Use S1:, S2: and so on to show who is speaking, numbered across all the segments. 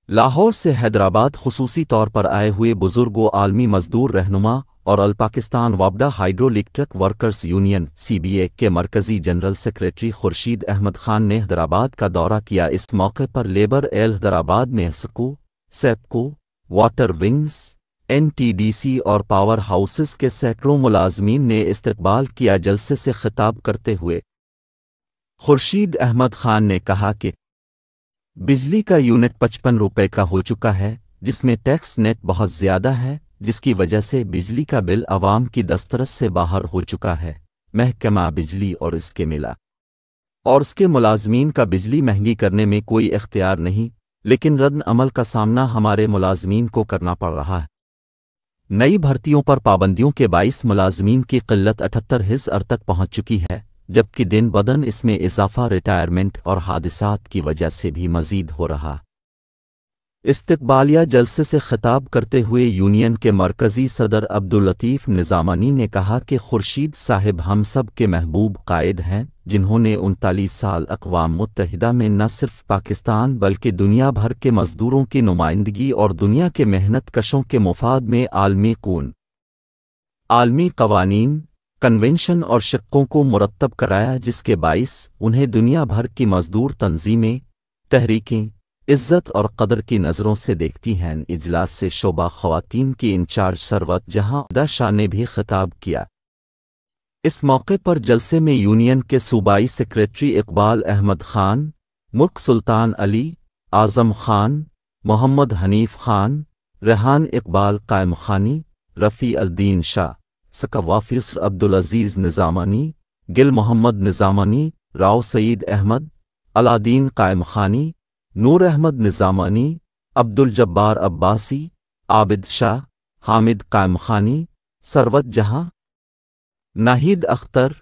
S1: لاہور سے حیدرآباد خصوصی طور پر آئے ہوئے بزرگ و عالمی مزدور رہنما اور الپاکستان وابڈا hydro electric workers union (CBA) کے مرکزی جنرل سیکریٹری خورشید احمد خان نے حیدرآباد کا دورہ کیا۔ اس موقع پر لیبر ایل حیدرآباد میں سکو، سیپکو، واٹر ونگز، NTDC اور پاور ہاؤسز کے سینکڑوں ملازمین نے استقبال کیا۔ جلسے سے خطاب کرتے ہوئے خورشید احمد خان نے کہا کہ بجلی کا یونٹ 55 روپے کا ہو چکا ہے، جس میں ٹیکس نیٹ بہت زیادہ ہے، جس کی وجہ سے بجلی کا بل عوام کی دسترس سے باہر ہو چکا ہے۔ محکمہ بجلی اور اس کے ملازمین کا بجلی مہنگی کرنے میں کوئی اختیار نہیں، لیکن رد عمل کا سامنا ہمارے ملازمین کو کرنا پڑ رہا ہے۔ نئی بھرتیوں پر پابندیوں کے باعث ملازمین کی قلت 78,000 تک پہنچ چکی ہے، جبکہ دن بدن اس میں اضافہ ریٹائرمنٹ اور حادثات کی وجہ سے بھی مزید ہو رہا۔ استقبالیہ جلسے سے خطاب کرتے ہوئے یونین کے مرکزی صدر عبداللطیف نظامانی نے کہا کہ خورشید صاحب ہم سب کے محبوب قائد ہیں، جنہوں نے 39 سال اقوام متحدہ میں نہ صرف پاکستان بلکہ دنیا بھر کے مزدوروں کی نمائندگی اور دنیا کے محنت کشوں کے مفاد میں عالمی قوانین، کنونشن اور شقوں کو مرتب کرایا، جس کے باعث انہیں دنیا بھر کی مزدور تنظیمیں، تحریکیں عزت اور قدر کی نظروں سے دیکھتی ہیں۔ اجلاس سے شعبہ خواتین کی انچارج سروت جہاں عبدہ شاہ نے بھی خطاب کیا۔ اس موقع پر جلسے میں یونین کے صوبائی سیکریٹری اقبال احمد خان، ملک سلطان علی، اعظم خان، محمد حنیف خان، ریحان اقبال قائم خانی، رفیع الدین شاہ، سکوافیسر عبدالعزیز نظامانی، گل محمد نظامانی، راؤ سعید احمد، علادین قائم خانی، نور احمد نظامانی، عبدالجبار عباسی، عابد شاہ، حامد قائم خانی، سروت جہاں، ناہید اختر،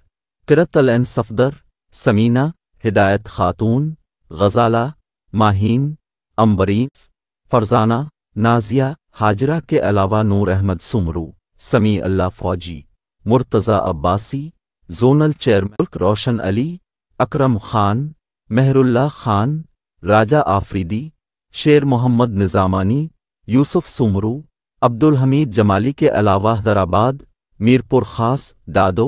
S1: قرۃ العین صفدر، سمینہ، ہدایت خاتون، غزالہ، ماہین، امبرین، فرزانہ، نازیہ، ہاجرہ کے علاوہ نور احمد سمرو، سمیع اللہ فوجی، مرتضی عباسی، زونل چیئرمین روشن علی، اکرم خان، مہر اللہ خان، راجہ آفریدی، شیر محمد نظامانی، یوسف سمرو، عبدالحمید جمالی کے علاوہ حیدرآباد، میرپور خاص، ڈادو،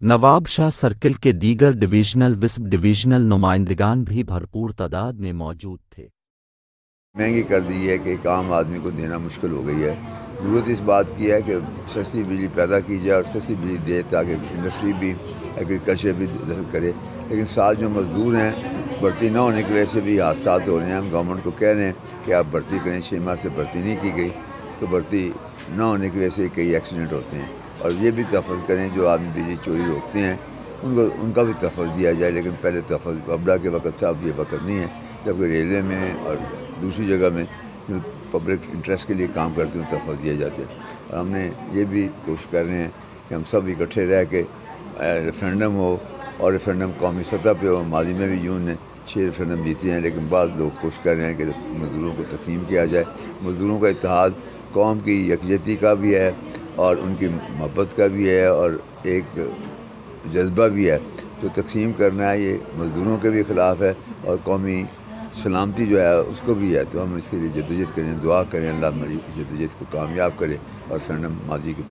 S1: نواب شاہ سرکل کے دیگر ڈویژنل وسب ڈویژنل نمائندگان بھی بھرپور تعداد میں موجود تھے۔
S2: مہنگی کر دی ہے کہ ایک عام آدمی کو دینا مشکل ہو گئی ہے۔ ضرورت اس بات کی ہے کہ سستی بجلی پیدا کی جائے اور سستی بجلی دے تاکہ انڈسٹری بھی، ایگریکلچر بھی دخل کرے، لیکن ساتھ جو مزدور ہیں بھرتی نہ ہونے کی وجہ سے بھی حادثات ہو رہے ہیں۔ ہم گورنمنٹ کو کہہ رہے ہیں کہ آپ بھرتی کریں، 6 ماہ سے بھرتی نہیں کی گئی تو بھرتی نہ ہونے کی وجہ سے کئی ایکسیڈنٹ ہوتے ہیں، اور یہ بھی تحفظ کریں جو آدمی بجلی چوری روکتے ہیں ان کا بھی تحفظ دیا جائے، لیکن پہلے تحفظ وابڈا کے وقت تھا، اب یہ وقت نہیں ہے، جبکہ ریلوے میں اور دوسری جگہ میں جو پبلک انٹرسٹ کے لیے کام کرتے ہیں تحفظ دیے جاتے ہیں۔ اور ہم نے یہ بھی کوشش کر رہے ہیں کہ ہم سب اکٹھے رہ کے ریفرینڈم ہو، اور ریفرینڈم قومی سطح پہ ہو۔ ماضی میں بھی یون نے 6 ریفرینڈم جیتے ہیں، لیکن بعض لوگ کوشش کر رہے ہیں کہ مزدوروں کو تقسیم کیا جائے۔ مزدوروں کا اتحاد قوم کی یکجہتی کا بھی ہے اور ان کی محبت کا بھی ہے اور ایک جذبہ بھی ہے۔ تو تقسیم کرنا ہے یہ مزدوروں کے بھی خلاف ہے اور قومی سلامتی جو ہے اس کو بھی ہے۔ تو ہم اس کے لیے جدوجہد کریں، دعا کریں، اللہ ہماری جدوجہد کو کامیاب کرے اور ریفرینڈم ماضی کی